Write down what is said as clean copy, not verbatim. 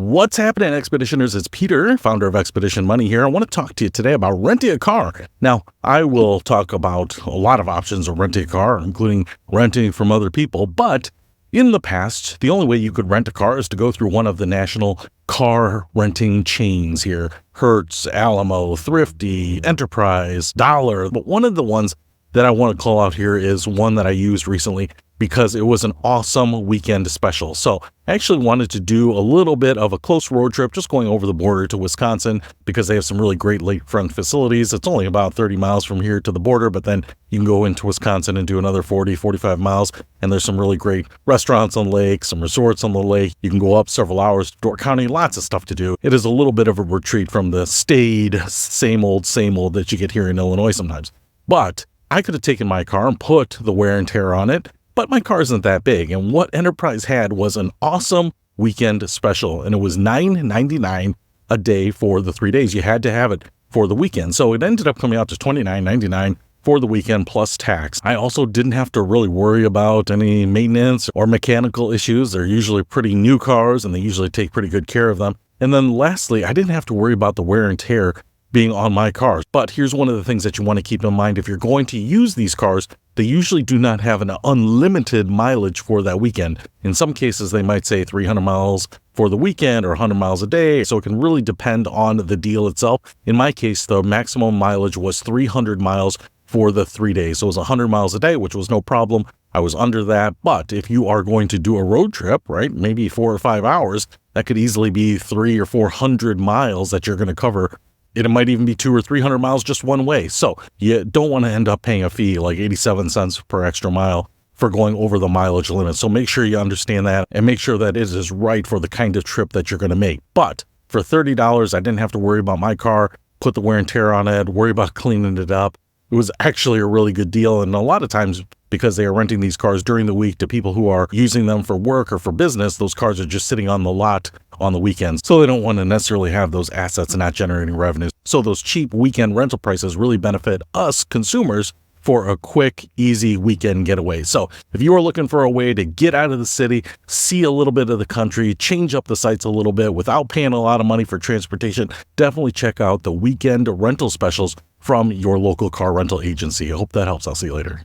What's happening, Expeditioners? It's Peter, founder of Expedition Money here. I want to talk to you today about renting a car. Now, I will talk about a lot of options of renting a car, including renting from other people. But in the past, the only way you could rent a car is to go through one of the national car renting chains here. Hertz, Alamo, Thrifty, Enterprise, Dollar. But one of the ones that I want to call out here is one that I used recently because it was an awesome weekend special. So I actually wanted to do a little bit of a close road trip, just going over the border to Wisconsin because they have some really great lakefront facilities. It's only about 30 miles from here to the border, but then you can go into Wisconsin and do another 40, 45 miles. And there's some really great restaurants on the lake, some resorts on the lake. You can go up several hours to Door County, lots of stuff to do. It is a little bit of a retreat from the staid, same old that you get here in Illinois sometimes. But I could have taken my car and put the wear and tear on it, but my car isn't that big. And what Enterprise had was an awesome weekend special, and it was $9.99 a day for the 3 days. You had to have it for the weekend. So it ended up coming out to $29.99 for the weekend plus tax. I also didn't have to really worry about any maintenance or mechanical issues. They're usually pretty new cars, and they usually take pretty good care of them. And then lastly, I didn't have to worry about the wear and tear being on my cars. But here's one of the things that you want to keep in mind. If you're going to use these cars, they usually do not have an unlimited mileage for that weekend. In some cases, they might say 300 miles for the weekend or 100 miles a day. So it can really depend on the deal itself. In my case, the maximum mileage was 300 miles for the 3 days. So it was 100 miles a day, which was no problem. I was under that. But if you are going to do a road trip, right, maybe 4 or 5 hours, that could easily be 300 or 400 miles that you're going to cover. It might even be 200 or 300 miles just one way. So you don't want to end up paying a fee like 87 cents per extra mile for going over the mileage limit. So make sure you understand that and make sure that it is right for the kind of trip that you're going to make. But for $30, I didn't have to worry about my car, put the wear and tear on it, worry about cleaning it up. It was actually a really good deal. And a lot of times, because they are renting these cars during the week to people who are using them for work or for business, those cars are just sitting on the lot on the weekends. So they don't want to necessarily have those assets and not generating revenues. So those cheap weekend rental prices really benefit us consumers for a quick, easy weekend getaway. So if you are looking for a way to get out of the city, see a little bit of the country, change up the sights a little bit without paying a lot of money for transportation, definitely check out the weekend rental specials from your local car rental agency. I hope that helps. I'll see you later.